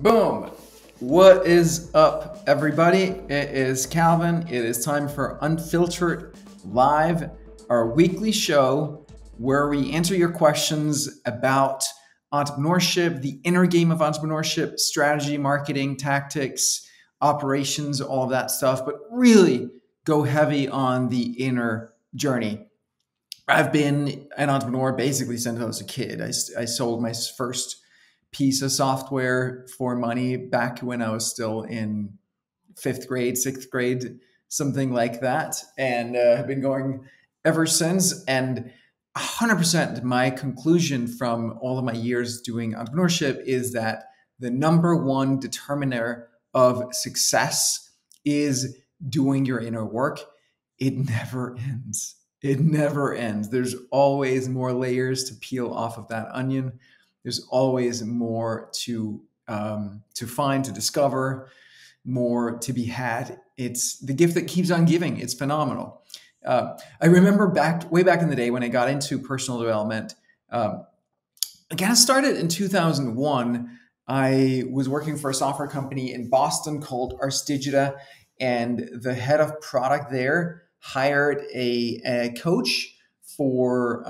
Boom. What is up, everybody? It is Calvin. It is time for Unfiltered Live, our weekly show where we answer your questions about entrepreneurship, the inner game of entrepreneurship, strategy, marketing, tactics, operations, all of that stuff, but really go heavy on the inner journey. I've been an entrepreneur basically since I was a kid. I sold my first piece of software for money back when I was still in fifth grade, sixth grade, something like that. And have been going ever since. And 100% my conclusion from all of my years doing entrepreneurship is that the number one determiner of success is doing your inner work. It never ends. It never ends. There's always more layers to peel off of that onion. There's always more to find, to discover, more to be had. It's the gift that keeps on giving. It's phenomenal. I remember way back in the day when I got into personal development. I kind of started in 2001. I was working for a software company in Boston called Ars Digita, and the head of product there hired a coach for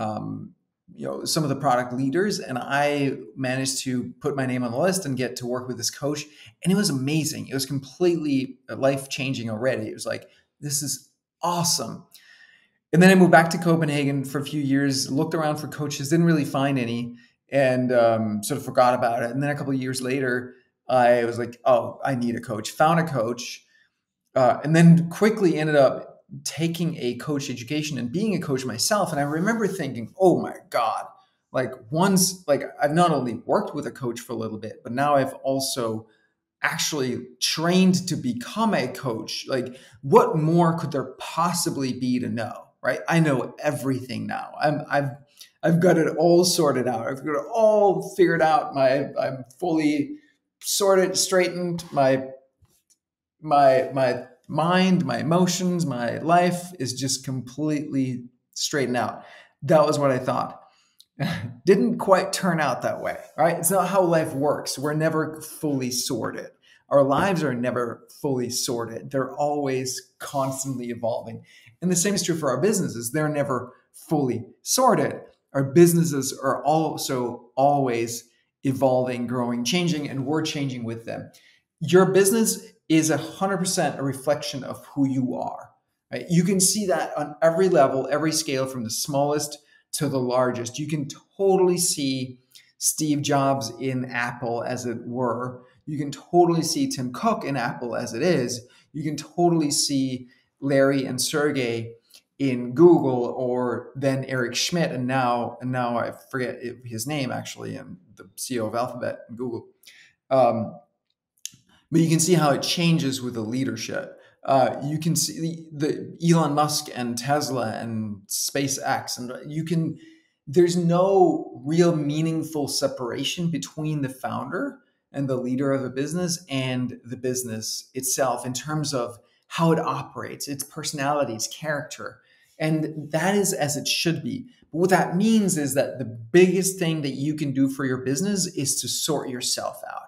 some of the product leaders, and I managed to put my name on the list and get to work with this coach, and it was amazing. It was completely life-changing already. It was like, this is awesome. And then I moved back to Copenhagen for a few years, looked around for coaches, didn't really find any, and sort of forgot about it. And then a couple of years later, I was like, oh, I need a coach. Found a coach, and then quickly ended up taking a coach education and being a coach myself. And I remember thinking, oh my God, I've not only worked with a coach for a little bit, but now I've also actually trained to become a coach. Like, what more could there possibly be to know, right? I know everything now. I've got it all sorted out. I've got it all figured out. I'm fully sorted, straightened. My mind, my emotions, my life is just completely straightened out. That was what I thought. Didn't quite turn out that way, right? It's not how life works. We're never fully sorted. Our lives are never fully sorted. They're always constantly evolving. And the same is true for our businesses. They're never fully sorted. Our businesses are also always evolving, growing, changing, and we're changing with them. Your business is 100% a reflection of who you are. Right? You can see that on every level, every scale, from the smallest to the largest. You can totally see Steve Jobs in Apple, as it were. You can totally see Tim Cook in Apple, as it is. You can totally see Larry and Sergey in Google, or then Eric Schmidt, and now I forget his name actually, and the CEO of Alphabet and Google. But you can see how it changes with the leadership. You can see the Elon Musk and Tesla and SpaceX, and there's no real meaningful separation between the founder and the leader of a business and the business itself in terms of how it operates, its personality, its character. And that is as it should be. But what that means is that the biggest thing that you can do for your business is to sort yourself out.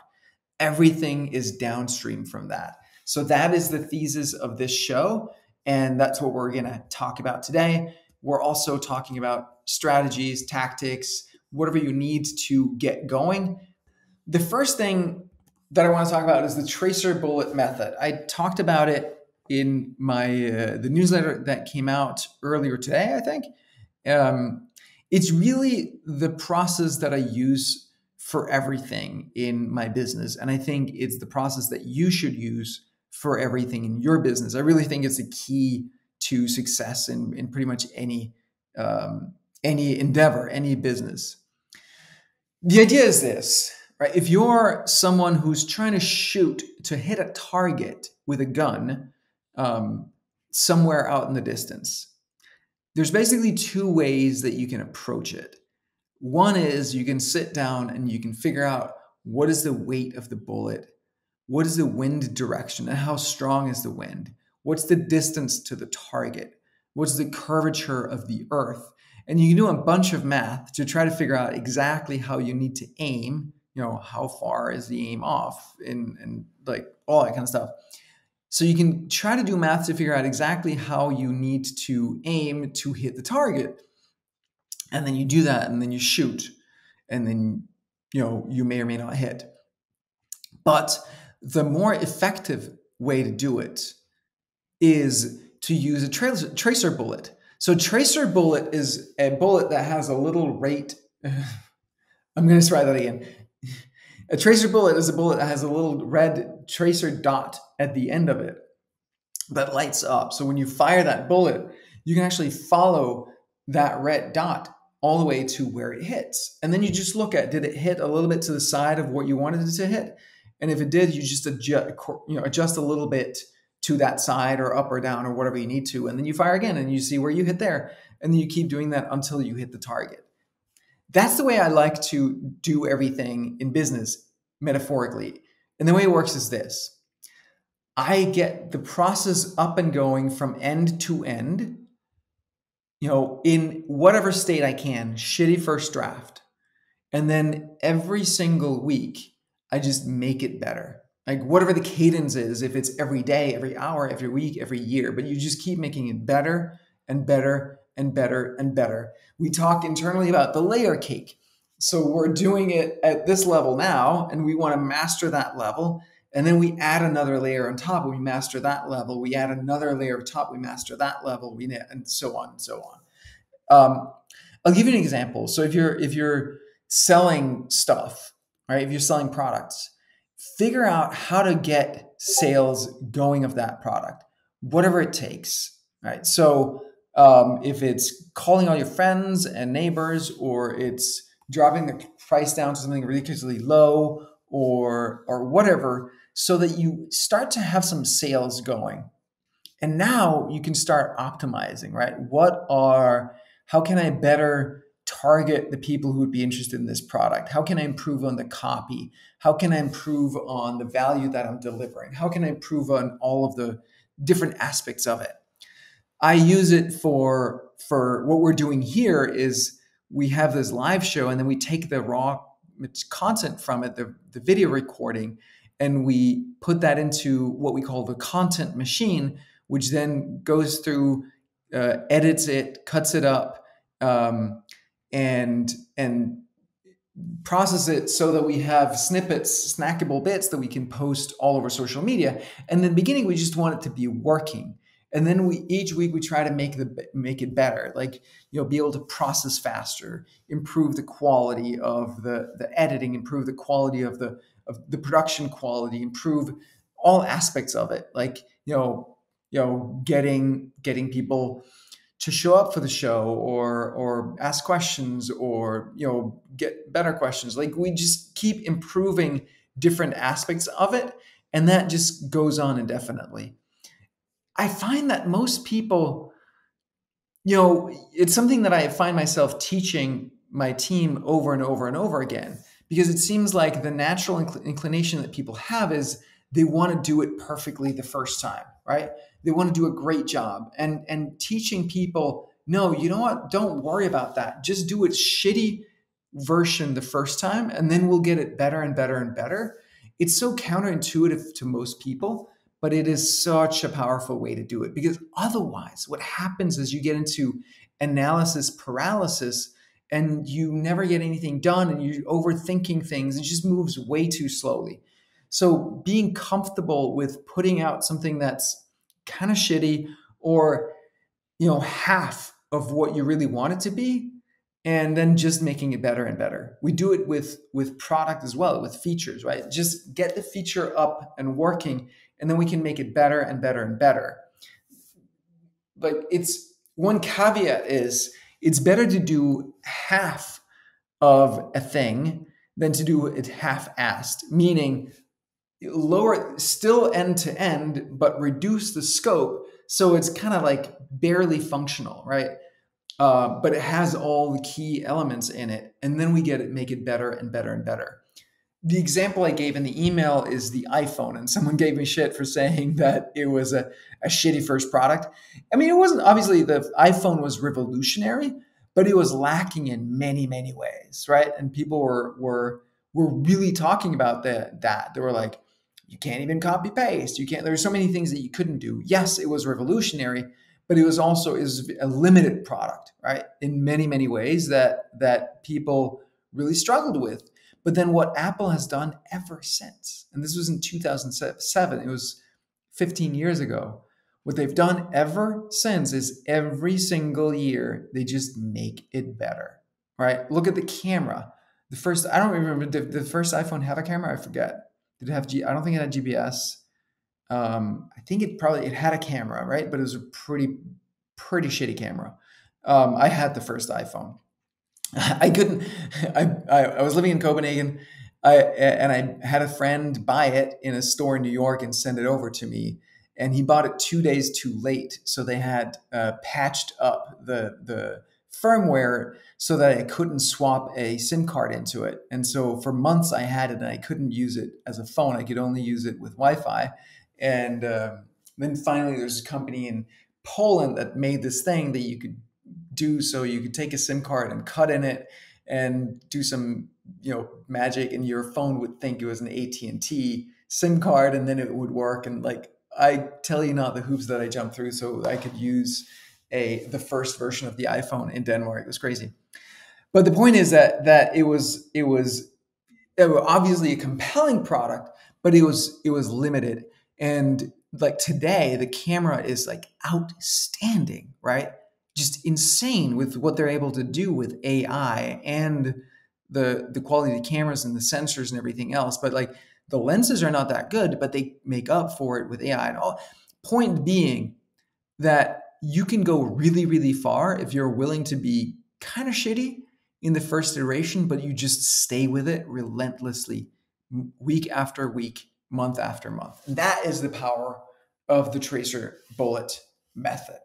Everything is downstream from that. So that is the thesis of this show. And that's what we're going to talk about today. We're also talking about strategies, tactics, whatever you need to get going. The first thing that I want to talk about is the tracer bullet method. I talked about it in my the newsletter that came out earlier today, I think. It's really the process that I use for everything in my business. And I think it's the process that you should use for everything in your business. I really think it's the key to success in pretty much any endeavor, any business. The idea is this, right? If you're someone who's trying to hit a target with a gun somewhere out in the distance, there's basically two ways that you can approach it. One is you can sit down and you can figure out what is the weight of the bullet, what is the wind direction, and how strong is the wind, what's the distance to the target, what's the curvature of the earth. And you can do a bunch of math to try to figure out exactly how you need to aim how far is the aim off, and like all that kind of stuff. So you can try to do math to figure out exactly how you need to aim to hit the target. And then you do that, and then you shoot, and then you may or may not hit. But the more effective way to do it is to use a tracer bullet. So tracer bullet is a bullet that has a little rate. I'm going to try that again. A tracer bullet is a bullet that has a little red tracer dot at the end of it that lights up. So when you fire that bullet, you can actually follow that red dot all the way to where it hits. And then you just look at, did it hit a little bit to the side of what you wanted it to hit? And if it did, you just adjust a little bit to that side or up or down or whatever you need to. And then you fire again and you see where you hit there. And then you keep doing that until you hit the target. That's the way I like to do everything in business, metaphorically. And the way it works is this. I get the process up and going from end to end, in whatever state I can, shitty first draft. And then every single week, I just make it better. Like whatever the cadence is, if it's every day, every hour, every week, every year, but you just keep making it better and better and better and better. We talk internally about the layer cake. So we're doing it at this level now, and we want to master that level. And then we add another layer on top, we master that level. We add another layer on top, we master that level, and so on and so on. I'll give you an example. So if you're selling stuff, right? If you're selling products, figure out how to get sales going of that product, whatever it takes, right? So if it's calling all your friends and neighbors, or it's dropping the price down to something ridiculously low, or whatever, so that you start to have some sales going. And now you can start optimizing, right? How can I better target the people who would be interested in this product? How can I improve on the copy? How can I improve on the value that I'm delivering? How can I improve on all of the different aspects of it? I use it for what we're doing here is we have this live show, and then we take the raw content from it, the video recording, and we put that into what we call the content machine, which then goes through, edits it, cuts it up, and process it so that we have snippets, snackable bits that we can post all over social media. And in the beginning, we just want it to be working. And then each week we try to make it better, like, be able to process faster, improve the quality of the editing, improve the quality of the production quality, improve all aspects of it. Like, getting people to show up for the show, or ask questions, or get better questions. Like, we just keep improving different aspects of it, and that just goes on indefinitely. I find that most people, it's something that I find myself teaching my team over and over and over again, because it seems like the natural inclination that people have is they want to do it perfectly the first time, right? They want to do a great job, and teaching people, no, you know what? Don't worry about that. Just do it shitty version the first time, and then we'll get it better and better and better. It's so counterintuitive to most people, but it is such a powerful way to do it, because otherwise what happens is you get into analysis paralysis, and you never get anything done, and you're overthinking things. It just moves way too slowly. So being comfortable with putting out something that's kind of shitty, or half of what you really want it to be, and then just making it better and better. We do it with product as well, with features, right? Just get the feature up and working, and then we can make it better and better and better. But it's one caveat is it's better to do half of a thing than to do it half-assed, meaning lower, still end to end, but reduce the scope so it's kind of like barely functional, right? But it has all the key elements in it, and then we make it better and better and better. The example I gave in the email is the iPhone, and someone gave me shit for saying that it was a shitty first product. I mean, it wasn't, obviously the iPhone was revolutionary, but it was lacking in many, many ways, right? And people were were really talking about that. They were like, you can't even copy paste. You can't. There were so many things that you couldn't do. Yes, it was revolutionary, but it was a limited product, right? In many, many ways that people really struggled with. But then what Apple has done ever since, and this was in 2007, it was 15 years ago. What they've done ever since is every single year, they just make it better, right? Look at the camera. I don't remember, did the first iPhone have a camera? I forget. Did it have I don't think it had GPS. I think it had a camera, right? But it was a pretty shitty camera. I had the first iPhone. I couldn't. I was living in Copenhagen, and I had a friend buy it in a store in New York and send it over to me. And he bought it 2 days too late, so they had patched up the firmware so that I couldn't swap a SIM card into it. And so for months I had it, and I couldn't use it as a phone. I could only use it with Wi-Fi. And then finally, there's a company in Poland that made this thing that you could do, so you could take a SIM card and cut in it and do some magic, and your phone would think it was an AT&T SIM card, and then it would work. And like, I tell you not the hoops that I jumped through so I could use the first version of the iPhone in Denmark. It was crazy. But the point is that it was obviously a compelling product, but it was limited. And like today, the camera is like outstanding, right? Just insane with what they're able to do with AI and the quality of the cameras and the sensors and everything else. But like, the lenses are not that good, but they make up for it with AI. And all. Point being that you can go really, really far if you're willing to be kind of shitty in the first iteration, but you just stay with it relentlessly, week after week, month after month. And that is the power of the tracer bullet method.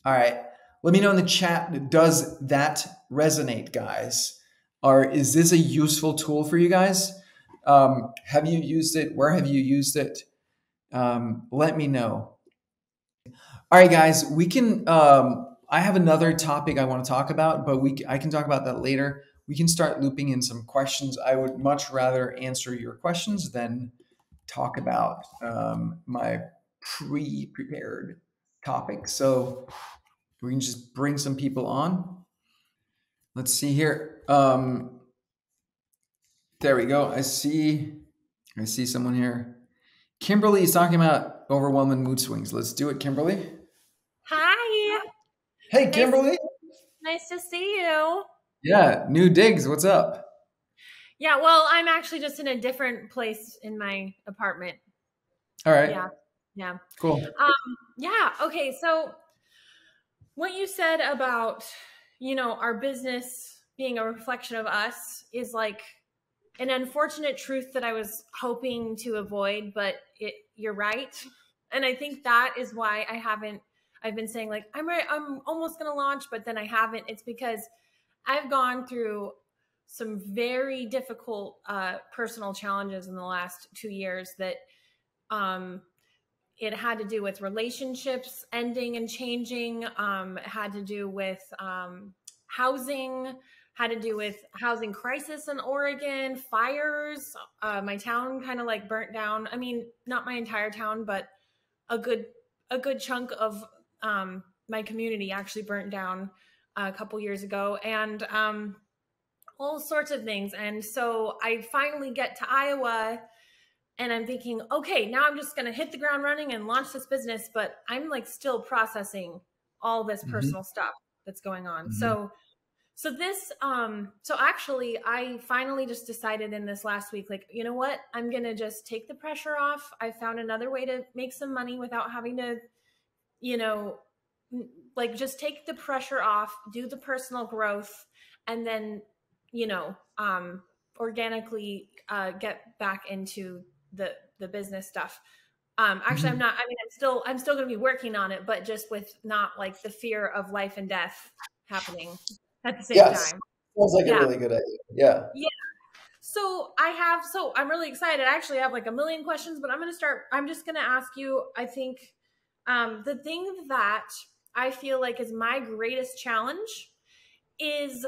All right. Let me know in the chat, does that resonate, guys? Or is this a useful tool for you guys? Have you used it? Where have you used it? Let me know. All right, guys, we can, I have another topic I want to talk about, but I can talk about that later. We can start looping in some questions. I would much rather answer your questions than talk about my pre-prepared topic. So we can just bring some people on. Let's see here. There we go. I see someone here. Kimberly is talking about overwhelming mood swings. Let's do it, Kimberly. Hi. Hey, Kimberly. Nice to see you. Yeah, new digs. What's up? Yeah, well, I'm actually just in a different place in my apartment. All right. Yeah. Cool. Yeah. Okay. So what you said about, our business being a reflection of us is like an unfortunate truth that I was hoping to avoid, but you're right. And I think that is why I've been saying like, I'm almost going to launch, but then I haven't. It's because I've gone through some very difficult personal challenges in the last 2 years that it had to do with relationships ending and changing. It had to do with housing, had to do with housing crisis in Oregon, fires. My town kind of like burnt down. I mean, not my entire town, but a good chunk of my community actually burnt down a couple years ago, and all sorts of things. And so I finally get to Iowa, and I'm thinking, okay, now I'm just going to hit the ground running and launch this business. But I'm like still processing all this personal stuff that's going on. So actually I finally just decided in this last week, like, you know what, I'm going to just take the pressure off. I found another way to make some money without having to, like just take the pressure off, do the personal growth, and then, organically get back into the business stuff. Actually, I'm still going to be working on it, but just with not like the fear of life and death happening at the same time. Sounds like a really good idea. Yeah. Yeah. So I'm really excited. I actually have like a million questions, but I'm just going to ask you, I think, the thing that I feel like is my greatest challenge is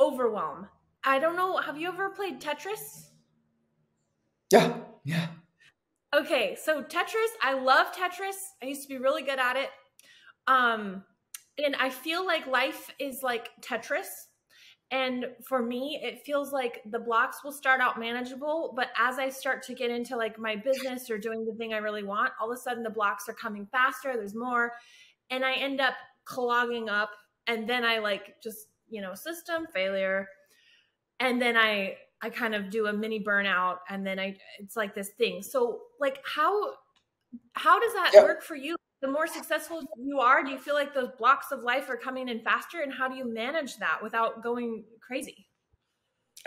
overwhelm. I don't know. Have you ever played Tetris? Yeah. Yeah. Okay, so Tetris, I love Tetris. I used to be really good at it. Um, and I feel like life is like Tetris. And for me, it feels like the blocks will start out manageable, but as I start to get into like my business or doing the thing I really want, all of a sudden the blocks are coming faster, there's more, and I end up clogging up, and then I like just, system failure, and then I kind of do a mini burnout, and then it's like this thing. So like how does that Yeah. work for you? The more successful you are, do you feel like those blocks of life are coming in faster? And how do you manage that without going crazy?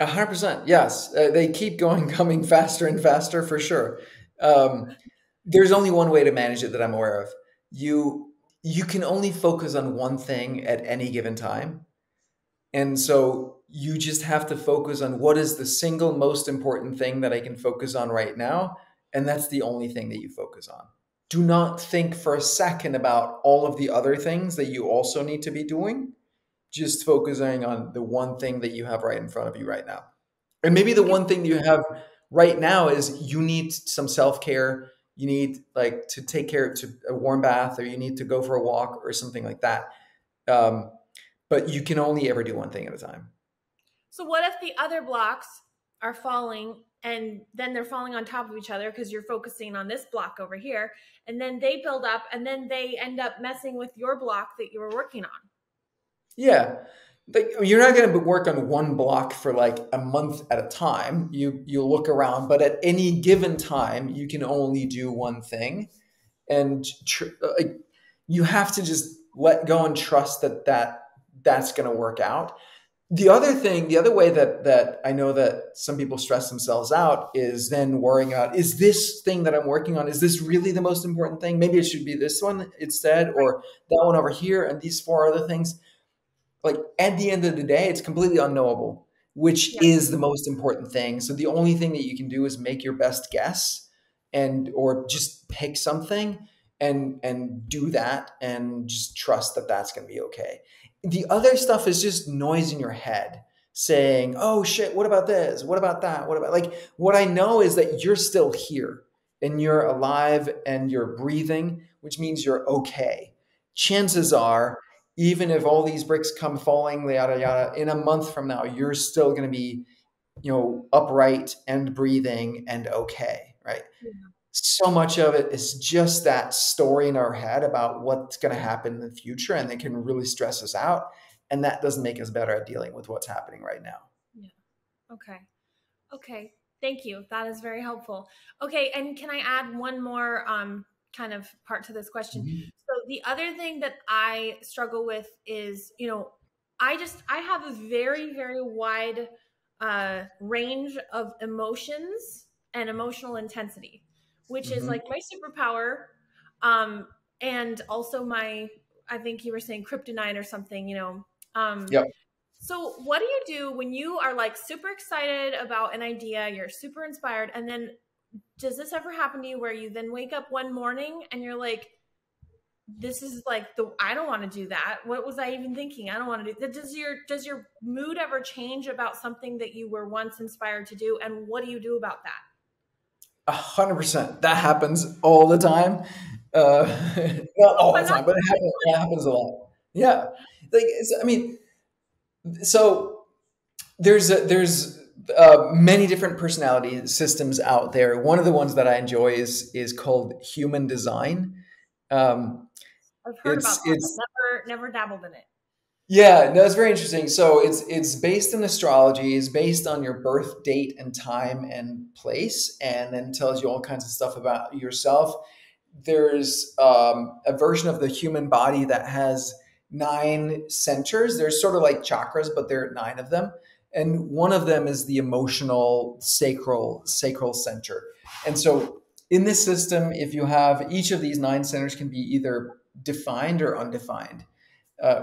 100%. Yes. They keep going, coming faster and faster for sure. Um, there's only one way to manage it that I'm aware of. You can only focus on one thing at any given time. And so you just have to focus on what is the single most important thing that I can focus on right now. And that's the only thing that you focus on. Do not think for a second about all of the other things that you also need to be doing. Just focusing on the one thing that you have right in front of you right now. And maybe the Okay. one thing you have right now is you need some self-care. You need like to take care to a warm bath, or you need to go for a walk or something like that. Um, but you can only ever do one thing at a time. So what if the other blocks are falling and then they're falling on top of each other because you're focusing on this block over here, and then they build up and then they end up messing with your block that you were working on? Yeah. Like you're not going to work on one block for like a month at a time. You look around, but at any given time, you can only do one thing, and like, you have to just let go and trust that's going to work out. The other thing, the other way that I know that some people stress themselves out is then worrying about, is this thing that I'm working on, is this really the most important thing? Maybe it should be this one instead, or that one over here, and these four other things. Like at the end of the day, it's completely unknowable, which Yeah. is the most important thing. So the only thing that you can do is make your best guess, and or just pick something and do that, and just trust that that's going to be okay. The other stuff is just noise in your head saying, "Oh shit, what about this? What about that? What about," like, what I know is that you're still here and you're alive and you're breathing, which means you're okay. Chances are, even if all these bricks come falling, yada yada, in a month from now, you're still going to be, upright and breathing and okay, right? Yeah. So much of it is just that story in our head about what's going to happen in the future, and it can really stress us out. And that doesn't make us better at dealing with what's happening right now. Yeah. Okay. Okay. Thank you. That is very helpful. Okay. And can I add one more kind of part to this question? Mhm. So the other thing that I struggle with is, I have a very, very wide range of emotions and emotional intensity, which is like Mhm. my superpower. Um, and also I think you were saying kryptonite or something, um, Yep. so what do you do when you are like super excited about an idea, you're super inspired, and then does this ever happen to you where you then wake up one morning and you're like, this is like I don't want to do that. What was I even thinking? I don't want to do that. Does your mood ever change about something that you were once inspired to do? And what do you do about that? 100%. That happens all the time. Uh, Not all But the not time, but it happens a lot. Yeah. Like, I mean, so there's many different personality systems out there. One of the ones that I enjoy is called human design. Um, I've heard about that, but it's never dabbled in it. Yeah, no, it's very interesting. So it's based in astrology. It's based on your birth date and time and place, and then tells you all kinds of stuff about yourself. There's a version of the human body that has nine centers. There's sort of like chakras, but there are nine of them, and one of them is the emotional sacral center. And so in this system, if you have each of these nine centers, can be either defined or undefined.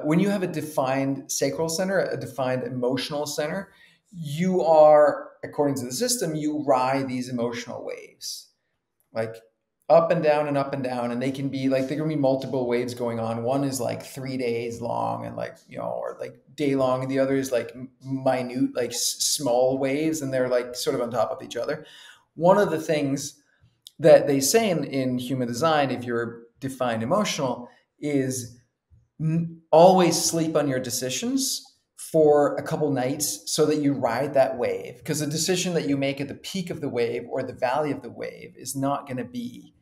When you have a defined sacral center, a defined emotional center, you are, according to the system, you ride these emotional waves, like up and down and up and down. And they can be like, there can be multiple waves going on. One is like 3 days long and like, or like day long. And the other is like minute, like small waves. And they're like sort of on top of each other. one of the things that they say in human design, if you're defined emotional, is always sleep on your decisions for a couple nights so that you ride that wave. Because a decision that you make at the peak of the wave or the valley of the wave is not going to be,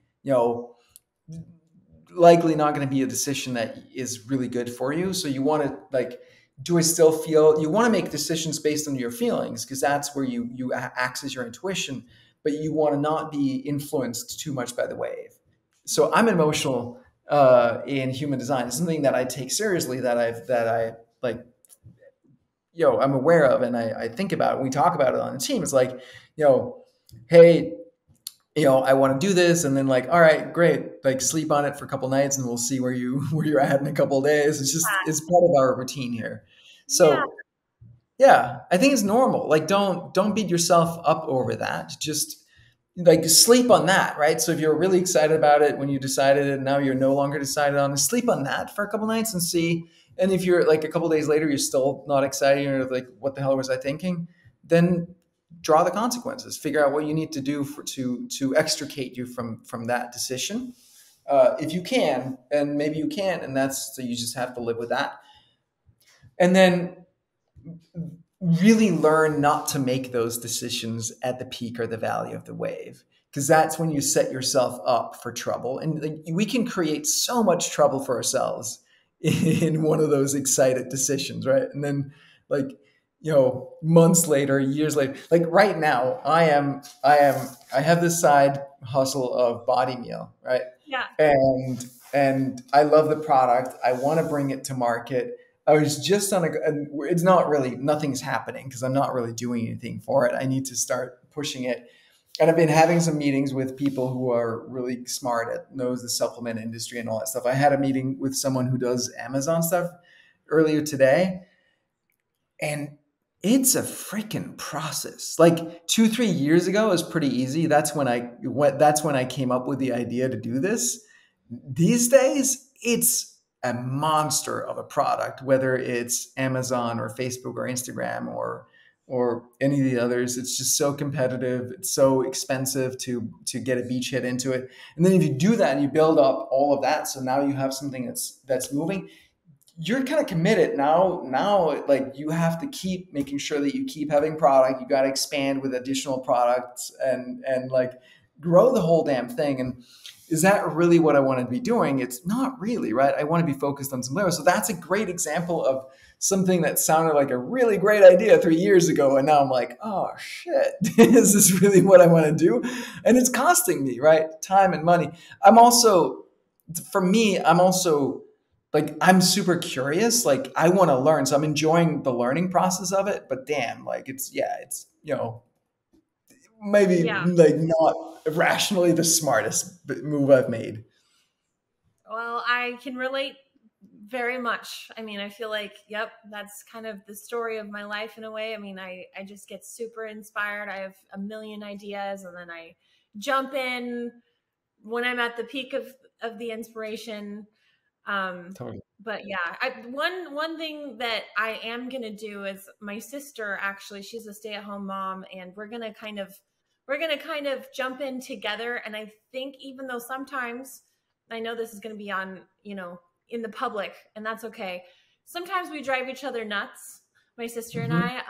likely not going to be a decision that is really good for you. So you want to do I still feel, you want to make decisions based on your feelings, because that's where you access your intuition, but you want to not be influenced too much by the wave. So I'm emotional in human design. It's something that I take seriously, that I like, I'm aware of, and I think about it. We talk about it on the team. It's like, hey, I want to do this, and then all right, great, sleep on it for a couple nights, and we'll see where you're at in a couple of days. It's part of our routine here. Yeah. So yeah, I think it's normal. Don't beat yourself up over that. Just sleep on that, right? So if you're really excited about it when you decided it, and now you're no longer decided on it, sleep on that for a couple nights and see. And if you're a couple days later, you're still not excited, you're what the hell was I thinking? Then draw the consequences. Figure out what you need to do to extricate you from that decision, if you can. And maybe you can't, and so you just have to live with that. And then really learn not to make those decisions at the peak or the valley of the wave, because that's when you set yourself up for trouble. And we can create so much trouble for ourselves in one of those excited decisions, right? And then months later, years later, right now, I have this side hustle of body meal, right? Yeah. And I love the product. I want to bring it to market. I was just it's not really, nothing's happening because I'm not really doing anything for it. I need to start pushing it. And I've been having some meetings with people who are really smart, knows the supplement industry and all that stuff. I had a meeting with someone who does Amazon stuff earlier today, and it's a freaking process. 2-3 years ago, it was pretty easy. That's when I came up with the idea to do this. These days, it's a monster of a product, whether it's Amazon or Facebook or Instagram or any of the others. It's just so competitive. It's so expensive to get a beachhead into it. And then if you do that and you build up all of that, so now you have something that's moving, you're kind of committed now. You have to keep making sure that you keep having product. You got to expand with additional products and grow the whole damn thing. And is that really what I want to be doing? It's not really, right? I want to be focused on something else. So that's a great example of something that sounded like a really great idea 3 years ago. And now I'm like, oh shit, is this really what I want to do? And it's costing me, right? Time and money. I'm also I'm super curious. I want to learn. So I'm enjoying the learning process of it, but damn, it's maybe not rationally the smartest move I've made. Well, I can relate very much. I mean, I feel like, yep, that's kind of the story of my life in a way. I mean, I just get super inspired. I have a million ideas, and then I jump in when I'm at the peak of the inspiration. Totally. But yeah, one thing that I am going to do is, my sister, actually, she's a stay-at-home mom, and we're going to kind of jump in together. And I think, even though sometimes, I know this is going to be on, in the public, and that's okay. Sometimes we drive each other nuts, my sister and I,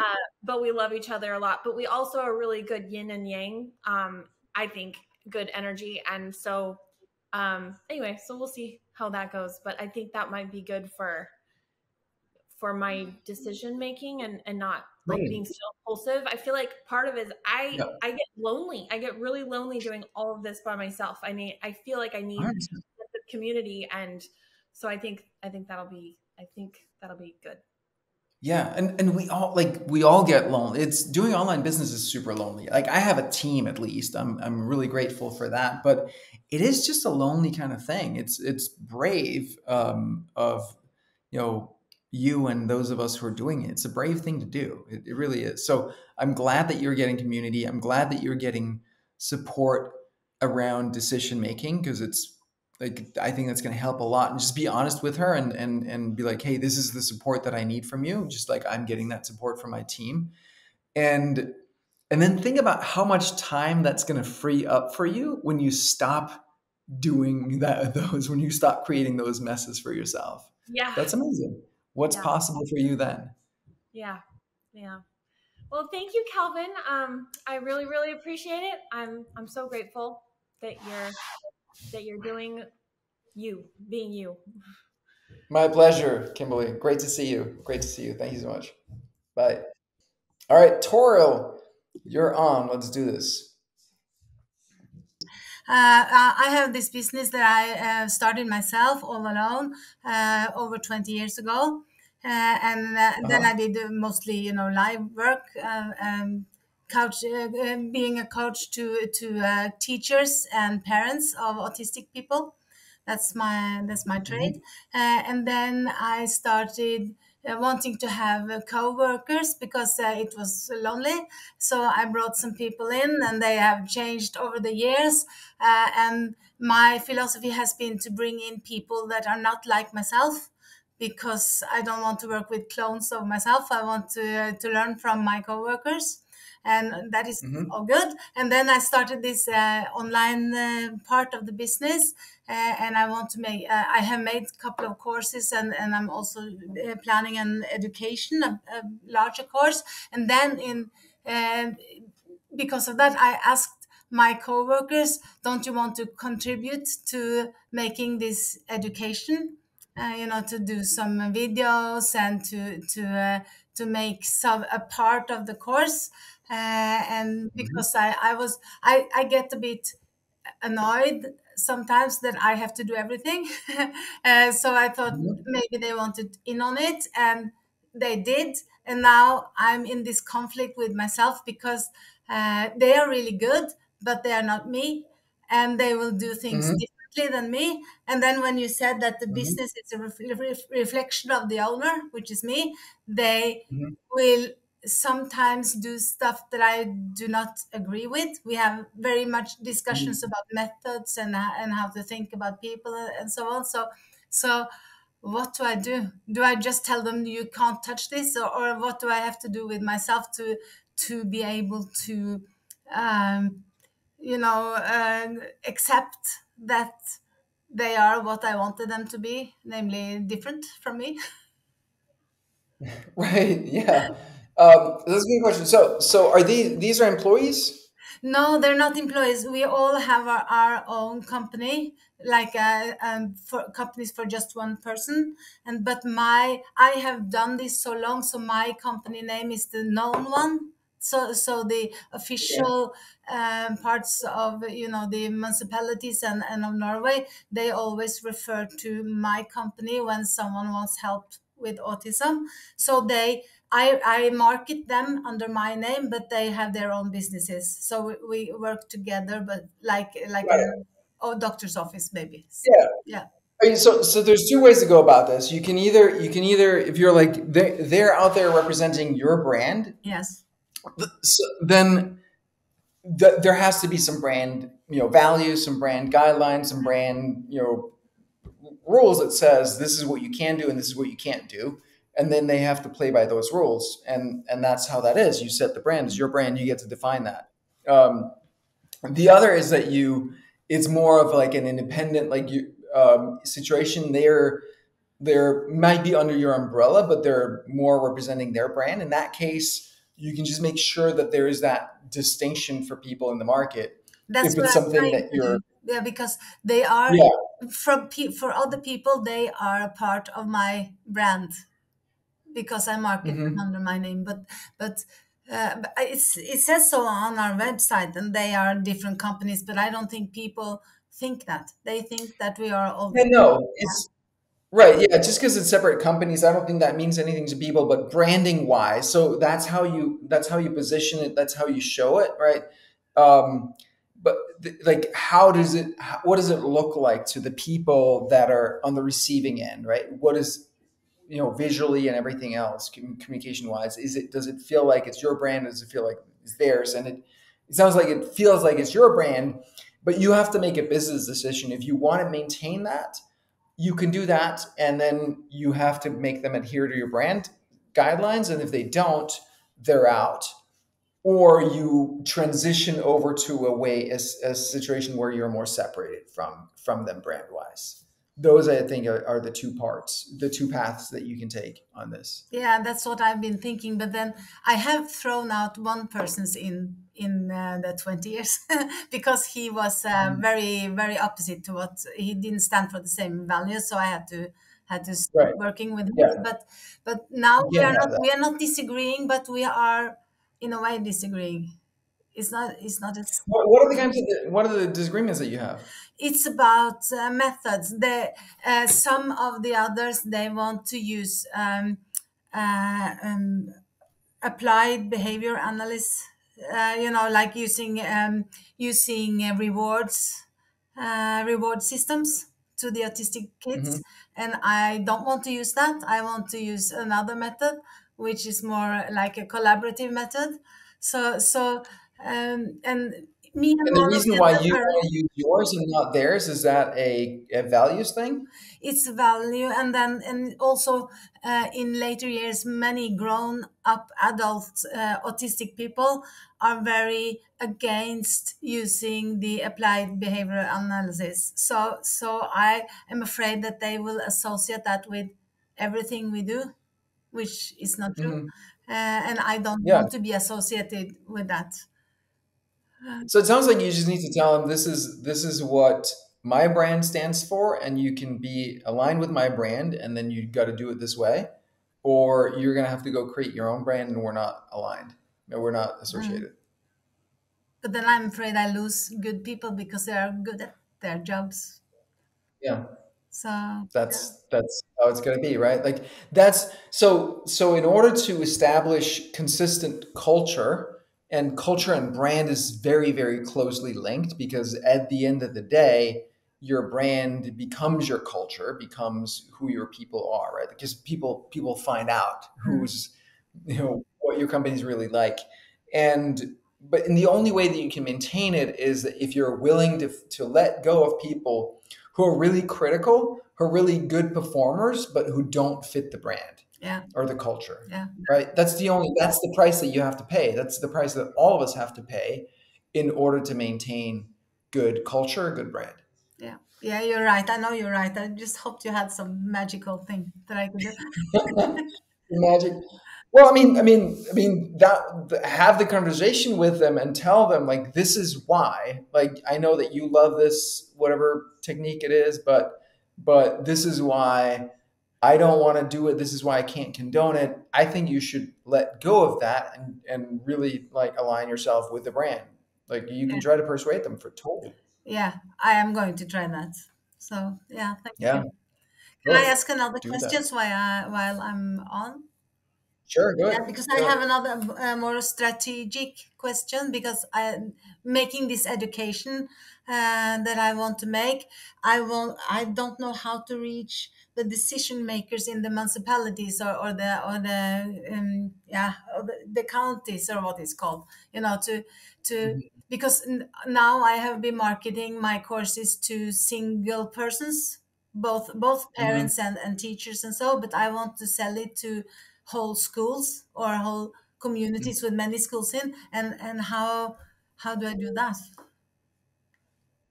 but we love each other a lot. But we also are really good yin and yang. I think good energy. And so, anyway, so we'll see how that goes. But I think that might be good for my decision making, and not being so impulsive. I feel like part of it is I get lonely. I get really lonely doing all of this by myself. I feel like I need the community, and so I think that'll be good. Yeah, and we all get lonely. It's doing online business is super lonely. I have a team, at least. I'm really grateful for that, but it is just a lonely kind of thing. It's brave of you and those of us who are doing it. It's a brave thing to do. It really is. So I'm glad that you're getting community. I'm glad that you're getting support around decision making, because it's I think that's going to help a lot. And just be honest with her and be like, hey, this is the support that I need from you. Just like I'm getting that support from my team. And And then think about how much time that's going to free up for you when you stop doing when you stop creating those messes for yourself. Yeah. That's amazing. What's Yeah. possible for you then? Yeah. Yeah. Well, thank you, Calvin. I really, really appreciate it. I'm so grateful that you're doing you, being you. My pleasure, Kimberly. Great to see you. Great to see you. Thank you so much. Bye. All right, Toriel, you're on. Let's do this. I have this business that I started myself all alone over 20 years ago. And then I did mostly, live work, being a coach to teachers and parents of autistic people. That's my trade. And then I started wanting to have co-workers because it was lonely. So I brought some people in, and they have changed over the years. And my philosophy has been to bring in people that are not like myself, because I don't want to work with clones of myself. I want to learn from my coworkers, and that is all good. And then I started this online part of the business, and I want to make. I have made a couple of courses, and I'm also planning an education, a larger course. And then because of that, I asked my coworkers, "Don't you want to contribute to making this education? To do some videos and to make some a part of the course." And because I get a bit annoyed sometimes that I have to do everything. So I thought maybe they wanted in on it, and they did. And now I'm in this conflict with myself, because they are really good, but they are not me, and they will do things differently than me. And then when you said that the business is a reflection of the owner, which is me, they will sometimes do stuff that I do not agree with. We have very much discussions about methods and how to think about people and so on. So what do I do? Do I just tell them you can't touch this, or what do I have to do with myself to be able to um, accept that they are what I wanted them to be, namely different from me? Right. Yeah. That's a good question. So are these are employees? No, they're not employees. We all have our own company, like for companies for just one person. And but I have done this so long, so my company name is the known one. So the Okay. official parts of the municipalities and of Norway, they always refer to my company when someone wants help with autism. So I market them under my name, but they have their own businesses. So we work together, but like Right. a doctor's office, maybe. Yeah. Yeah. I mean, so there's two ways to go about this. You can either if you're like they're out there representing your brand, Yes. then there has to be some brand values, some brand guidelines, some brand rules that says this is what you can do and this is what you can't do, and then they have to play by those rules, and that's how that is. You set the brand. It's your brand. You get to define that. Um, the other is that it's more of like an independent situation. They're might be under your umbrella, but they're more representing their brand. In that case, you can just make sure that there is that distinction for people in the market. That's If what it's I'm something trying that to you're, do. Yeah, because they are yeah, for other people, they are a part of my brand, because I market them hmm under my name. But it says so on our website, and they are different companies. But I don't think people think that. They think that we are all. yeah, no, it's right. Yeah, just because it's separate companies, I don't think that means anything to people. But branding wise, so that's how you position it. That's how you show it, right? Um, but like, what does it look like to the people that are on the receiving end, right? What is visually and everything else, communication wise? Does it feel like it's your brand? Does it feel like it's theirs? And it sounds like it feels like it's your brand, but you have to make a business decision. If you want to maintain that, you can do that, and then you have to make them adhere to your brand guidelines. And if they don't, they're out. or you transition over to a situation where you're more separated from them brand wise. Those I think are the two parts, the two paths that you can take on this. Yeah, that's what I've been thinking. But then I have thrown out one person's in the 20 years because he was very very opposite to what he didn't stand for the same values. So I had to stop Right. working with him. Yeah. But now You can't have that. we are not disagreeing, but we are in a way disagreeing. It's not as What are the kinds of what are the disagreements that you have? it's about methods. Some of the others they want to use uh, um, applied behavior analysis. Like using reward systems to the autistic Hmm. kids, and I don't want to use that. I want to use another method, which is more like a collaborative method. And me and And the one of reason the why other you want parents, to use yours and not theirs, is that a values thing? it's value. And also in later years many grown up adult autistic people are very against using the applied behavioral analysis. So I am afraid that they will associate that with everything we do, which is not true. Hmm. And I don't Yeah. want to be associated with that. So it sounds like you just need to tell them this is what my brand stands for, and you can be aligned with my brand, and then you got to do it this way, or you're gonna have to go create your own brand, and we're not aligned. No, we're not Mm. associated. But then I'm afraid I lose good people because they are good at their jobs. Yeah. So That's how it's going to be, right? Like that's so in order to establish consistent culture, and culture and brand is very very closely linked, because at the end of the day your brand becomes your culture, becomes who your people are, right? Because people find out mm, who's, what your company's really like. And and the only way that you can maintain it is that if you're willing to let go of people who are really critical, who are really good performers, but who don't fit the brand yeah, or the culture, yeah. right? That's the price that you have to pay. That's the price that all of us have to pay in order to maintain good culture, good brand. Yeah, yeah, you're right. I know you're right. I just hoped you had some magical thing that I could do. Imagine. Well, have the conversation with them and tell them, like, this is why. Like, I know that you love this, whatever technique it is, but this is why I don't want to do it. This is why I can't condone it. I think you should let go of that, and really like align yourself with the brand. Like, you can Yeah, try to persuade them for totally. yeah, I am going to try that. So yeah, thank Yeah, you. Can I good. ask another Do that. question while I'm on? Sure, do Yeah, it. because I Do it. have another more strategic question. Because I making this education that I want to make, I don't know how to reach the decision makers in the municipalities, or the counties, or what it's called. To Mhm. because now I have been marketing my courses to single persons, both Mhm. parents and teachers and so. But I want to sell it to whole schools or whole communities with many schools in. And how do I do that?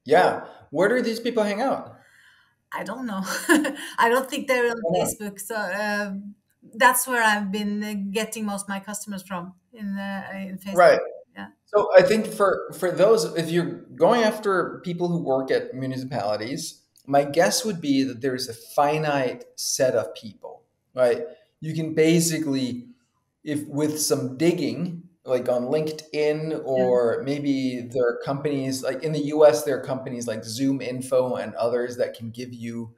Yeah. Where do these people hang out? I don't know. I don't think they're on Why not? Facebook. So that's where I've been getting most of my customers from, in Facebook. Right. Yeah, So I think for those, if you're going after people who work at municipalities, my guess would be that there's a finite set of people, right? You can basically, if with some digging, like on LinkedIn, yeah, or maybe there are companies like in the US, there are companies like Zoom Info and others that can give you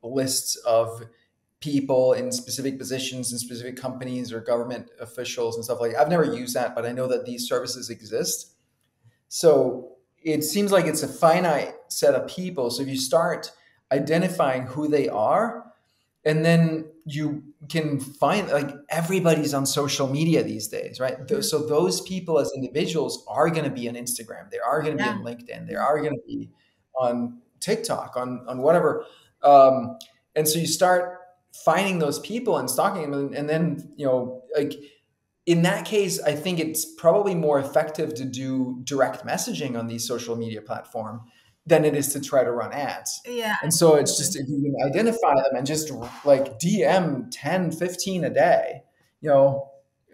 lists of people in specific positions in specific companies or government officials and stuff like that. I've never used that, but I know that these services exist. So it seems like it's a finite set of people. So if you start identifying who they are, and then you can find, like, everybody's on social media these days, right? mm, So those people as individuals are going to be on Instagram. They are going to be yeah, on LinkedIn. They are going to be on TikTok, on whatever. Um, and so you start finding those people and stalking them, and then like in that case, I think it's probably more effective to do direct messaging on these social media platform than it is to try to run ads. Yeah. And so it's just, if you can identify them and just like DM 10, 15 a day, you know,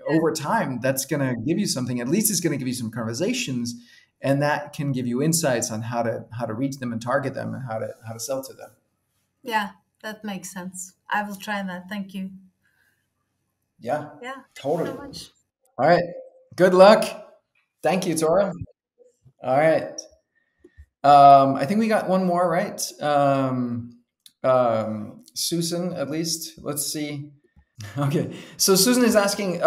over time, that's going to give you something. At least it's going to give you some conversations, and that can give you insights on how to reach them and target them and how to sell to them. Yeah, that makes sense. I will try that. Thank you. Yeah, Yeah. totally. So much. All right. Good luck. Thank you, Tora. All right. I think we got one more, right? Susan, at least. Let's see. Okay. So Susan is asking,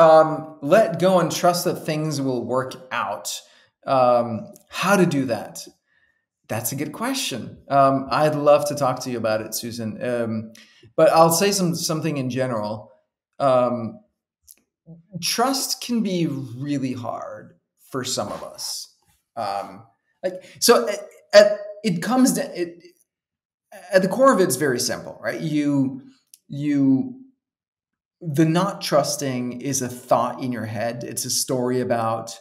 let go and trust that things will work out. How to do that? That's a good question. I'd love to talk to you about it, Susan. But I'll say something in general. Trust can be really hard for some of us. It comes to it, at the core of it's very simple, right? The not trusting is a thought in your head. It's a story about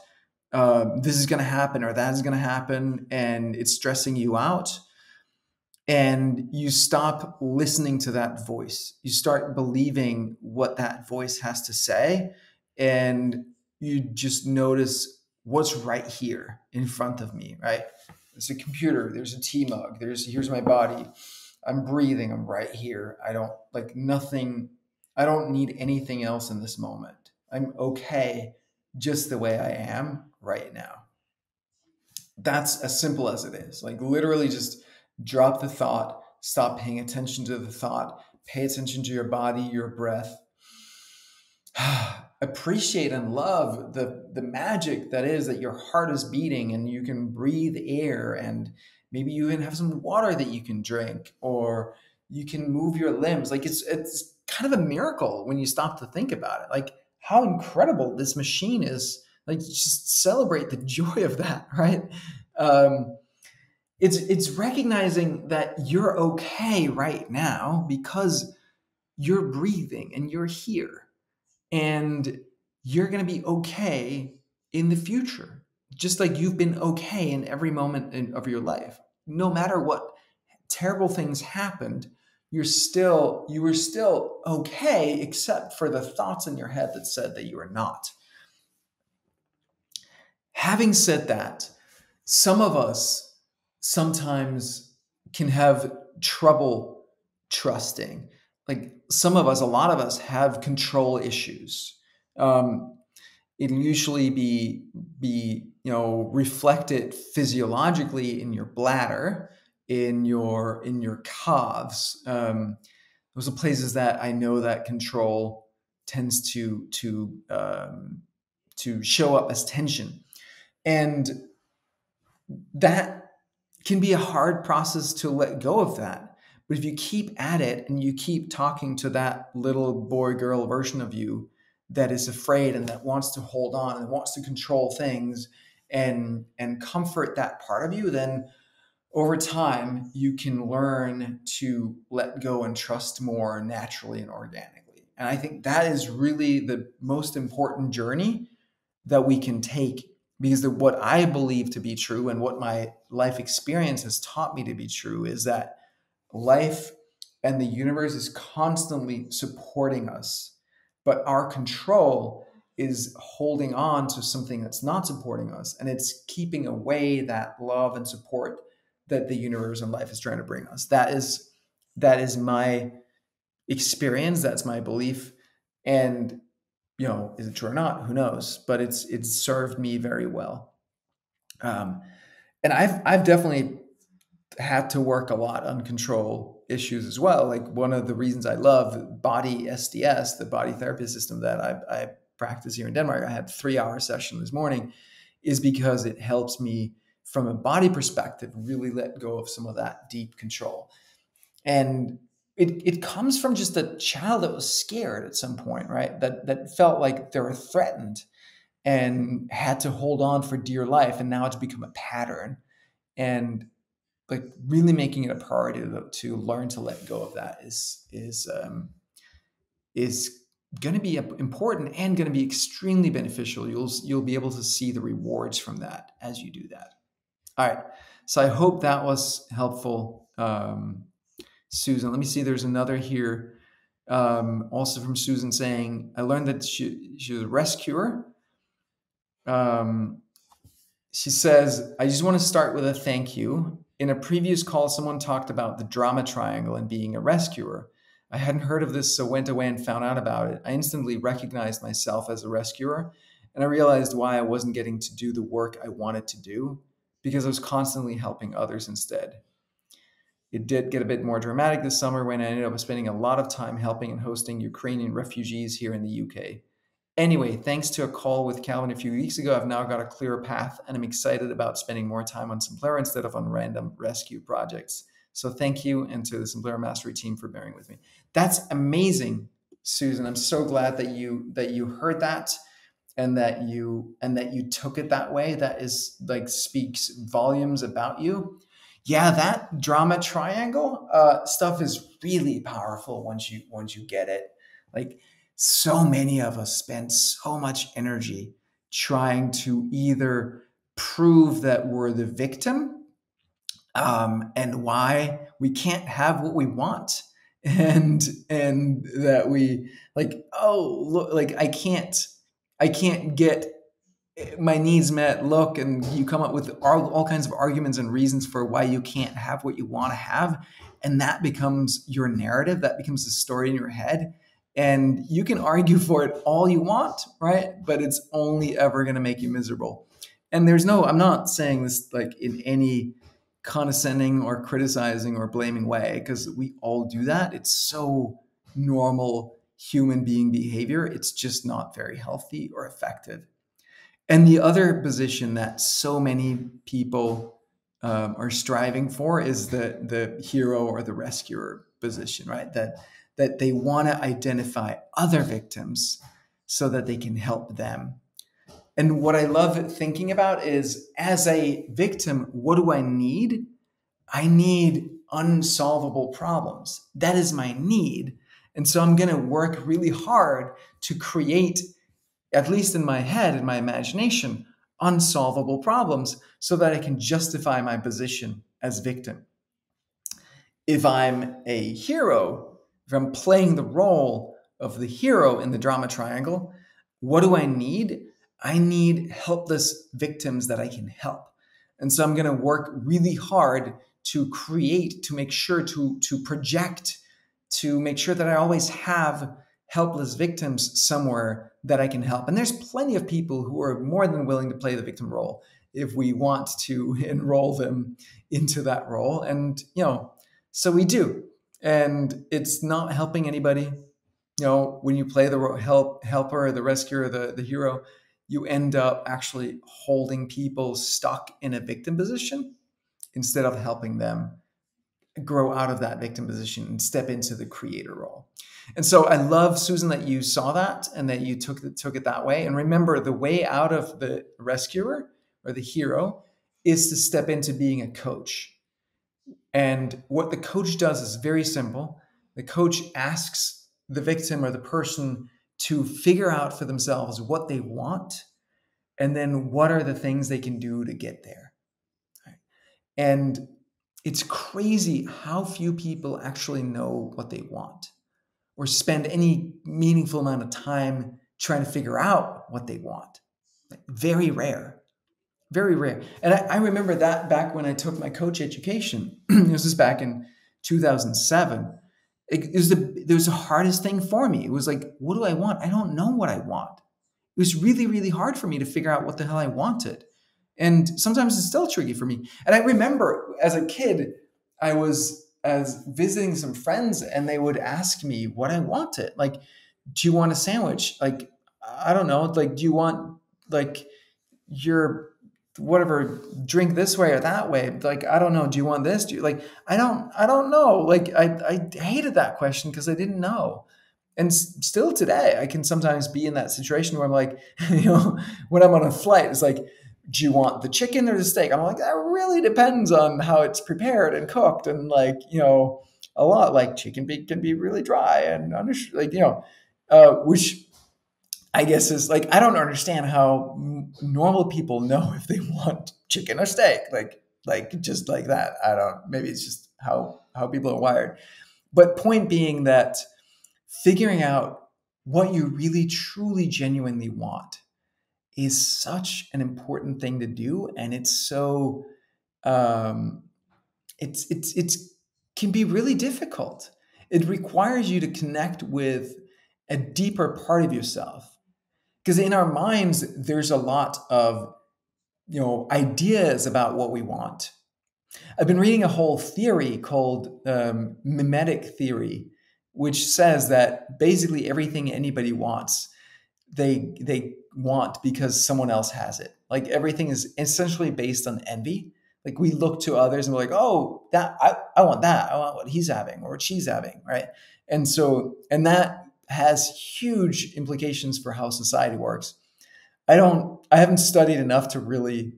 this is going to happen or that is going to happen, and it's stressing you out. And you stop listening to that voice. You start believing what that voice has to say, and you just notice what's right here in front of me, right? There's a computer, there's a tea mug, here's my body. I'm breathing, I'm right here. I don't like nothing. I don't need anything else in this moment. I'm okay just the way I am right now. That's as simple as it is. Like literally just drop the thought, stop paying attention to the thought, pay attention to your body, your breath. Appreciate and love the magic that is that your heart is beating and you can breathe air, and maybe you even have some water that you can drink, or you can move your limbs. Like it's kind of a miracle when you stop to think about it. Like how incredible this machine is. Like just celebrate the joy of that, right? It's recognizing that you're okay right now because you're breathing and you're here, and you're going to be okay in the future, just like you've been okay in every moment of your life. No matter what terrible things happened, you were still okay, except for the thoughts in your head that said that you were not. Having said that, some of us sometimes can have trouble trusting. Like some of us, a lot of us have control issues. It'll usually be reflected physiologically in your bladder, in your calves. Those are places that I know that control tends to show up as tension. And that can be a hard process to let go of that. But if you keep at it and you keep talking to that little boy, girl version of you that is afraid and that wants to hold on and wants to control things and comfort that part of you, then over time you can learn to let go and trust more naturally and organically. And I think that is really the most important journey that we can take, because what I believe to be true and what my life experience has taught me to be true is that life and the universe is constantly supporting us, but our control is holding on to something that's not supporting us, and it's keeping away that love and support that the universe and life is trying to bring us. That is my experience, that's my belief. And is it true or not? Who knows? But it's served me very well. And I've definitely had to work a lot on control issues as well. Like one of the reasons I love body SDS, the body therapy system that I practice here in Denmark. I had a 3-hour session this morning, is because it helps me from a body perspective really let go of some of that deep control. And it comes from just a child that was scared at some point, right? That felt like they were threatened and had to hold on for dear life. And now it's become a pattern, and like really making it a priority to learn to let go of that is going to be important and going to be extremely beneficial. You'll be able to see the rewards from that as you do that. All right. So I hope that was helpful, Susan. Let me see. There's another here, also from Susan saying, I learned that she was a rescuer. She says, I just want to start with a thank you. In a previous call, someone talked about the drama triangle and being a rescuer. I hadn't heard of this, so went away and found out about it. I instantly recognized myself as a rescuer, and I realized why I wasn't getting to do the work I wanted to do, because I was constantly helping others instead. It did get a bit more dramatic this summer when I ended up spending a lot of time helping and hosting Ukrainian refugees here in the UK. Anyway, thanks to a call with Calvin a few weeks ago, I've now got a clearer path, and I'm excited about spending more time on Simplera instead of on random rescue projects. So thank you, and to the Simplera Mastery team for bearing with me. That's amazing, Susan. I'm so glad that you heard that, and that you took it that way. That is like speaks volumes about you. Yeah, that drama triangle stuff is really powerful once you get it. Like, so many of us spend so much energy trying to either prove that we're the victim, and why we can't have what we want, and that we like, oh, look, like I can't get my needs met, look, and you come up with all kinds of arguments and reasons for why you can't have what you want to have. And that becomes your narrative. That becomes the story in your head. And you can argue for it all you want, right? But it's only ever going to make you miserable. And I'm not saying this like in any condescending or criticizing or blaming way, because we all do that. It's so normal human being behavior. It's just not very healthy or effective. And the other position that so many people are striving for is the hero or the rescuer position, right? That they want to identify other victims so that they can help them. And what I love thinking about is, as a victim, what do I need? I need unsolvable problems. That is my need. And so I'm going to work really hard to create, at least in my head, in my imagination, unsolvable problems so that I can justify my position as victim. If I'm a hero, if I'm playing the role of the hero in the drama triangle, what do I need? I need helpless victims that I can help. And so I'm going to work really hard to create, to make sure to project, to make sure that I always have helpless victims somewhere that I can help. And there's plenty of people who are more than willing to play the victim role if we want to enroll them into that role. And, so we do. And it's not helping anybody. When you play the helper, the rescuer, the hero, you end up actually holding people stuck in a victim position instead of helping them grow out of that victim position and step into the creator role. And so I love, Susan, that you saw that and that you took it that way. And remember, the way out of the rescuer or the hero is to step into being a coach. And what the coach does is very simple. The coach asks the victim or the person to figure out for themselves what they want, and then what are the things they can do to get there. Right? And it's crazy how few people actually know what they want or spend any meaningful amount of time trying to figure out what they want. Like, very rare. Very rare. And I remember that back when I took my coach education. This was back in 2007. It was the hardest thing for me. It was like, what do I want? I don't know what I want. It was really, really hard for me to figure out what the hell I wanted. And sometimes it's still tricky for me. And I remember as a kid, I was visiting some friends and they would ask me what I wanted. Like, do you want a sandwich? Like, I don't know. Like, do you want like your whatever drink this way or that way? Like, I don't know. Do you want this? Do you like, I don't know. Like, I hated that question because I didn't know. And still today, I can sometimes be in that situation where I'm like, when I'm on a flight, it's like, do you want the chicken or the steak? I'm like, that really depends on how it's prepared and cooked. And like, a lot like chicken can be really dry and which I guess is like, I don't understand how normal people know if they want chicken or steak, like just like that. I don't, maybe it's just how people are wired. But point being that figuring out what you really, truly, genuinely want is such an important thing to do. And it's so, it's can be really difficult. It requires you to connect with a deeper part of yourself. Because in our minds, there's a lot of, ideas about what we want. I've been reading a whole theory called mimetic theory, which says that basically everything anybody wants, they want because someone else has it. Like everything is essentially based on envy. Like we look to others and we're like, oh, that I want that. I want what he's having or what she's having, right? And that has huge implications for how society works. I haven't studied enough to really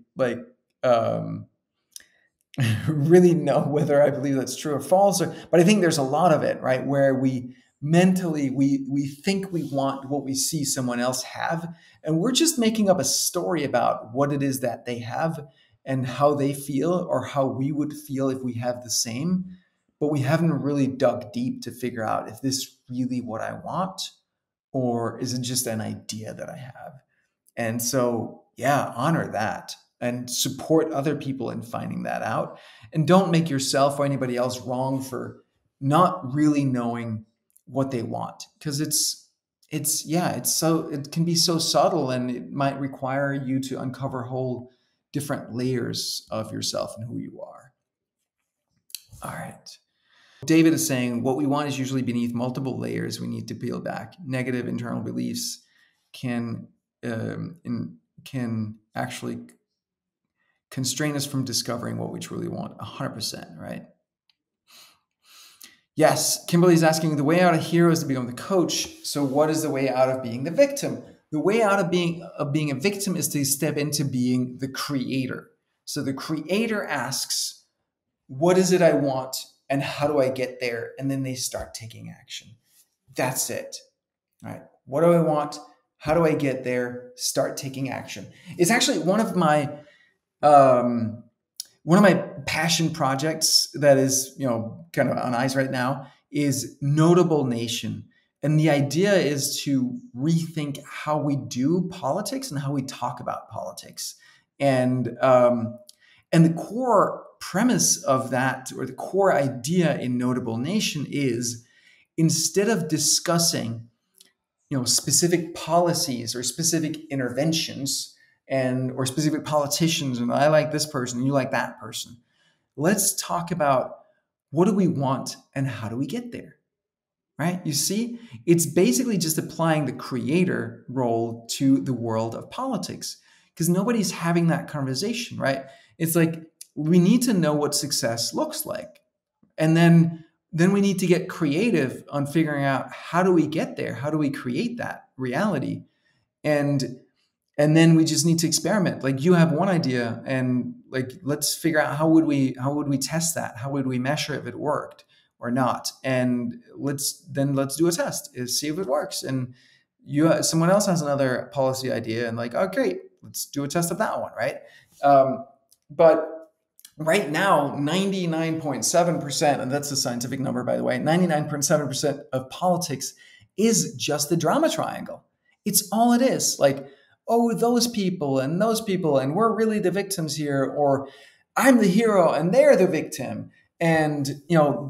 really know whether I believe that's true or false, but I think there's a lot of it, right? Where we mentally, we think we want what we see someone else have, and we're just making up a story about what it is that they have and how they feel or how we would feel if we have the same. But we haven't really dug deep to figure out if this is really what I want, or is it just an idea that I have? And so, yeah, honor that and support other people in finding that out. And don't make yourself or anybody else wrong for not really knowing what they want. Because it can be so subtle, and it might require you to uncover whole different layers of yourself and who you are. All right. David is saying what we want is usually beneath multiple layers we need to peel back. Negative internal beliefs can actually constrain us from discovering what we truly want. 100%, right? Yes, Kimberly's asking, the way out of hero is to become the coach. So what is the way out of being the victim? The way out of being a victim is to step into being the creator. So the creator asks, what is it I want and how do I get there? And then they start taking action. That's it. All right. What do I want? How do I get there? Start taking action. It's actually one of my passion projects that is, kind of on ice right now is Notable Nation. And the idea is to rethink how we do politics and how we talk about politics. And the core premise of that, or the core idea in Notable Nation, is instead of discussing specific policies or specific interventions or specific politicians, and I like this person, you like that person. Let's talk about what do we want and how do we get there, right? You see, it's basically just applying the creator role to the world of politics, because nobody's having that conversation, right? It's like we need to know what success looks like. And then we need to get creative on figuring out how do we get there? How do we create that reality? And then we just need to experiment. Like you have one idea, and like let's figure out how would we test that? How would we measure if it worked or not? And let's do a test, see if it works. And someone else has another policy idea, and like, oh great, let's do a test of that one, right? But right now, 99.7%, and that's a scientific number, by the way, 99.7% of politics is just the drama triangle. It's all it is. Like, oh, those people, and we're really the victims here, or I'm the hero and they're the victim. And,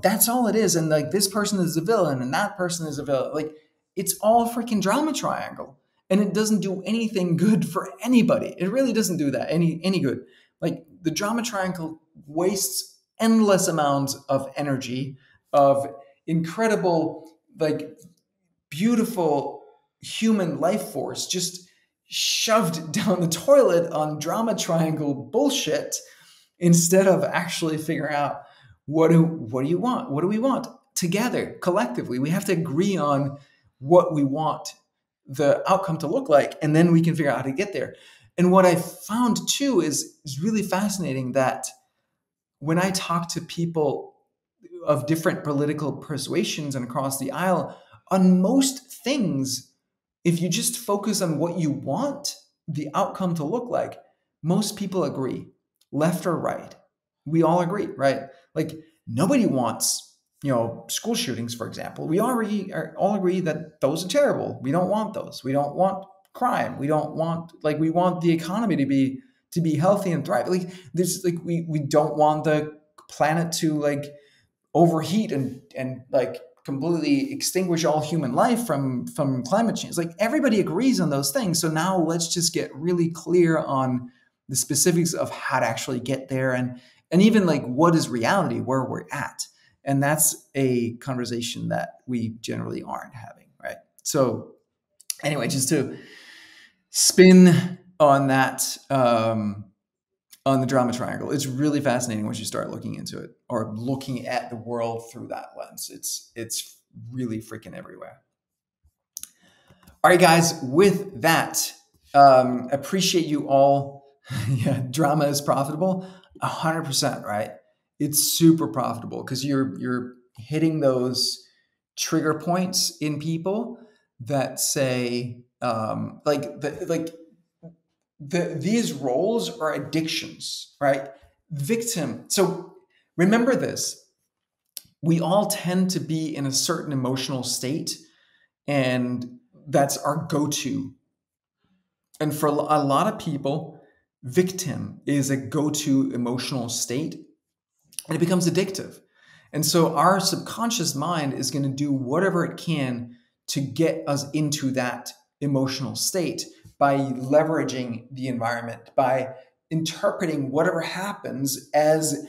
that's all it is. And like, this person is the villain and that person is a villain. Like, it's all a freaking drama triangle. And it doesn't do anything good for anybody. It really doesn't do that any good. Like, the drama triangle wastes endless amounts of energy, of incredible, like, beautiful human life force just shoved down the toilet on drama triangle bullshit, instead of actually figuring out what do you want? What do we want together, collectively? We have to agree on what we want the outcome to look like, and then we can figure out how to get there. And what I found too is really fascinating, that when I talk to people of different political persuasions and across the aisle, On most things, if you just focus on what you want the outcome to look like, most people agree, left or right. We all agree, right? Like nobody wants, school shootings, for example. We already all agree that those are terrible. We don't want those. We don't want crime. We don't want, we want the economy to be healthy and thrive. Like there's we don't want the planet to overheat and completely extinguish all human life from climate change. Like everybody agrees on those things. So now let's just get really clear on the specifics of how to actually get there, and even what is reality, where we're at. And that's a conversation that we generally aren't having, right? So anyway, just to spin on that, on the drama triangle, it's really fascinating once you start looking into it or looking at the world through that lens. It's really freaking everywhere. All right, guys, with that, appreciate you all. Yeah, drama is profitable, 100%, right? It's super profitable because you're hitting those trigger points in people that say, these roles are addictions, right? Victim. So remember this, we all tend to be in a certain emotional state, and that's our go-to. And for a lot of people, victim is a go-to emotional state, and it becomes addictive. And so our subconscious mind is going to do whatever it can to get us into that emotional state by leveraging the environment, by interpreting whatever happens as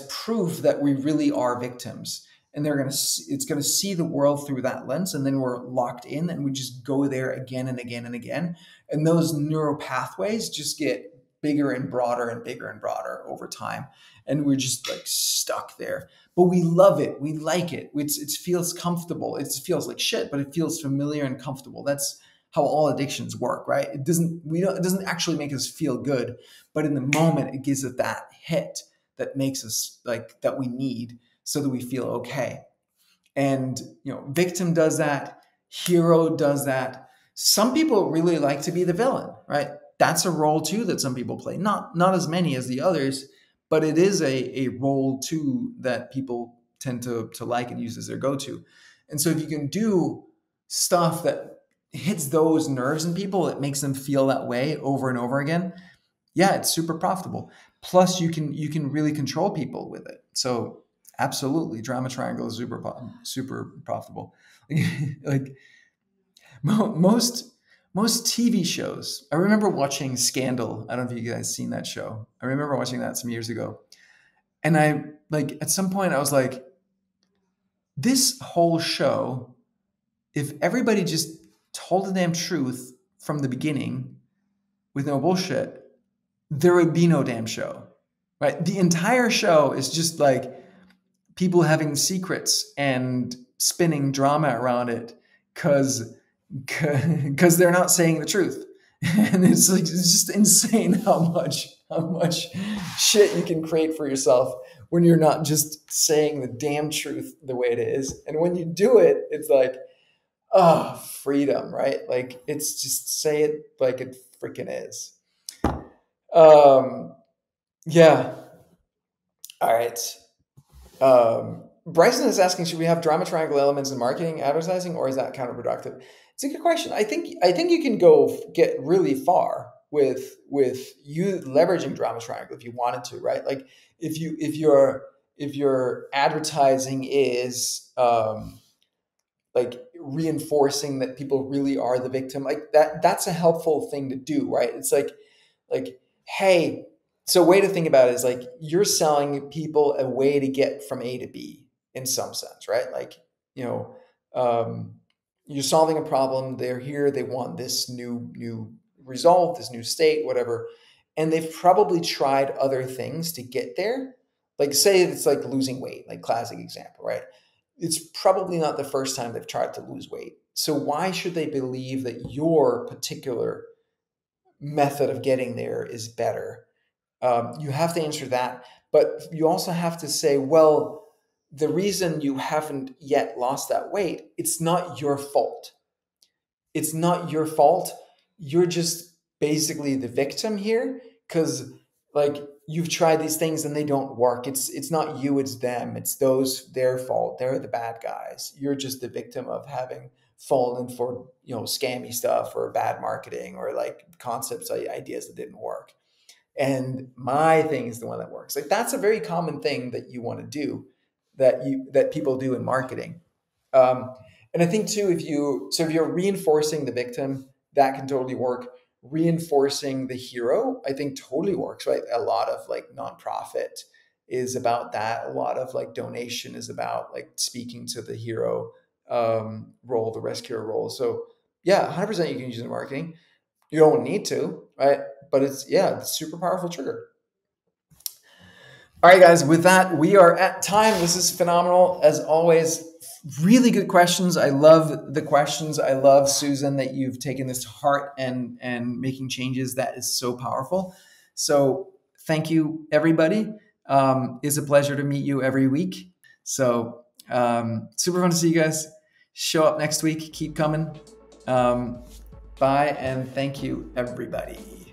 proof that we really are victims. And it's going to see the world through that lens, and then we're locked in, and we just go there again and again and again. And those neural pathways just get bigger and broader and bigger and broader over time. And we're just stuck there. But we love it. We like it. It feels comfortable. It feels like shit, but it feels familiar and comfortable. That's how all addictions work, right? It doesn't actually make us feel good, but in the moment it gives it that hit that makes us that we need so that we feel okay. And victim does that, hero does that. Some people really like to be the villain, right? That's a role too that some people play. Not as many as the others, but it is a role too that people tend to like and use as their go-to. And so if you can do stuff that hits those nerves in people, it makes them feel that way over and over again, yeah, it's super profitable. Plus you can really control people with it. So absolutely, drama triangle is super profitable. Most TV shows. I remember watching Scandal. I don't know if you guys seen that show. I remember watching that some years ago. And I at some point I was like, this whole show, if everybody just told the damn truth from the beginning with no bullshit, there would be no damn show, right? The entire show is just people having secrets and spinning drama around it because they're not saying the truth. And it's just insane how much shit you can create for yourself when you're not just saying the damn truth the way it is. And when you do it, it's freedom, right? It's just say it like it freaking is. Yeah. All right. Bryson is asking, should we have drama triangle elements in marketing, advertising, or is that counterproductive? It's a good question. I think you can get really far with you leveraging drama triangle if you wanted to, right? If your advertising is reinforcing that people really are the victim, that's a helpful thing to do, right? It's hey, so a way to think about it is you're selling people a way to get from A to B in some sense, right? You're solving a problem. They're here. They want this new result, this new state, whatever. And they've probably tried other things to get there. Say it's losing weight, classic example, right? It's probably not the first time they've tried to lose weight. So why should they believe that your particular method of getting there is better? You have to answer that, but you also have to say, well, the reason you haven't yet lost that weight, it's not your fault. It's not your fault. You're just basically the victim here, because like you've tried these things and they don't work. It's not you, it's them. It's their fault. They're the bad guys. You're just the victim of having fallen for, scammy stuff or bad marketing or like concepts, ideas that didn't work. And my thing is the one that works. Like that's a very common thing that you want to do, that people do in marketing. And I think too, if you're reinforcing the victim, that can totally work. Reinforcing the hero, I think totally works, right? A lot of like nonprofit is about that. A lot of like donation is about like speaking to the hero role, the rescuer role. So yeah, 100% you can use it in marketing. You don't need to, right? But it's a super powerful trigger. All right, guys, with that, we are at time. This is phenomenal. As always, really good questions. I love the questions. I love, Susan, that you've taken this to heart and making changes. That is so powerful. So thank you, everybody. It's a pleasure to meet you every week. So super fun to see you guys. Show up next week. Keep coming. Bye, and thank you, everybody.